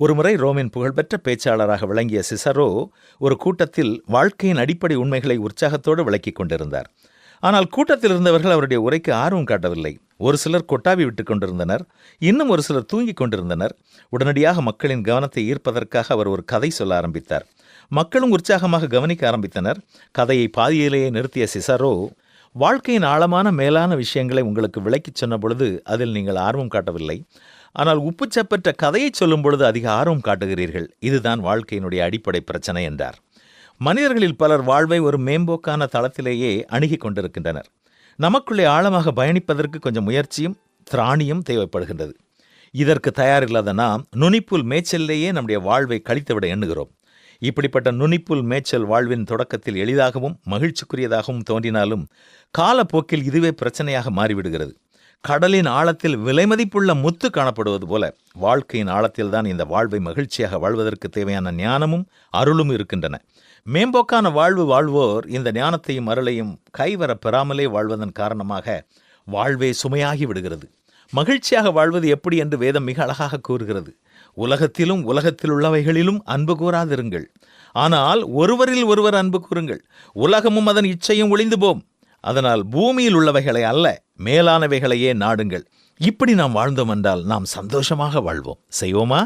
ஒருமுறை ரோமின் புகழ்பெற்ற பேச்சாளராக விளங்கிய சிசரோ ஒரு கூட்டத்தில் வாழ்க்கையின் அடிப்படை உண்மைகளை உற்சாகத்தோடு விளக்கிக் கொண்டிருந்தார். ஆனால் கூட்டத்தில் இருந்தவர்கள் அவருடைய உரைக்கு ஆர்வம் காட்டவில்லை. ஒரு சிலர் கொட்டாவி விட்டுக் கொண்டிருந்தனர், இன்னும் ஒரு சிலர் தூங்கிக் கொண்டிருந்தனர். உடனடியாக மக்களின் கவனத்தை ஈர்ப்பதற்காக அவர் ஒரு கதை சொல்ல ஆரம்பித்தார். மக்களும் உற்சாகமாக கவனிக்க ஆரம்பித்தனர். கதையை பாதியிலேயே நிறுத்திய சிசரோ, வாழ்க்கையின் ஆழமான மேலான விஷயங்களை உங்களுக்கு விளக்கிச் சொன்ன பொழுது அதில் நீங்கள் ஆர்வம் காட்டவில்லை. ஆனால் உப்புச்சப்பற்ற கதையை சொல்லும் பொழுது அதிக ஆர்வம் காட்டுகிறீர்கள். இதுதான் வாழ்க்கையினுடைய அடிப்படை பிரச்சனை என்றார். மனிதர்களில் பலர் வாழ்வை ஒரு மேம்போக்கான தளத்திலேயே அணுகி கொண்டிருக்கின்றனர். நமக்குள்ளே ஆழமாக பயணிப்பதற்கு கொஞ்சம் முயற்சியும் திராணியும் தேவைப்படுகின்றது. இதற்கு தயாரில்லாத நாம் நுனிப்புல் மேய்ச்சலிலேயே நம்முடைய வாழ்வை கழித்துவிட எண்ணுகிறோம். இப்படிப்பட்ட நுனிப்புல் மேய்ச்சல் வாழ்வின் தொடக்கத்தில் எளிதாகவும் மகிழ்ச்சிக்குரியதாகவும் தோன்றினாலும் காலப்போக்கில் இதுவே பிரச்சனையாக மாறிவிடுகிறது. கடலின் ஆழத்தில் விலைமதிப்புள்ள முத்து காணப்படுவது போல வாழ்க்கையின் ஆழத்தில்தான் இந்த வாழ்வை மகிழ்ச்சியாக வாழ்வதற்கு தேவையான ஞானமும் அருளும் இருக்கின்றன. மேம்போக்கான வாழ்வு வாழ்வோர் இந்த ஞானத்தையும் அருளையும் கைவர பெறாமலே வாழ்வதன் காரணமாக வாழ்வே சுமையாகி விடுகிறது. மகிழ்ச்சியாக வாழ்வது எப்படி என்று வேதம் மிக அழகாக கூறுகிறது. உலகத்திலும் உலகத்தில் உள்ளவைகளிலும் அன்பு கூறாதிருங்கள், ஆனால் ஒருவரில் ஒருவர் அன்பு கூறுங்கள். உலகமும் அதன் இச்சையும் ஒளிந்து போம், அதனால் பூமியில் உள்ளவைகளை அல்ல மேலானவைகளையே நாடுங்கள். இப்படி நாம் வாழ்ந்தோம் என்றால் நாம் சந்தோஷமாக வாழ்வோம். செய்வோமா?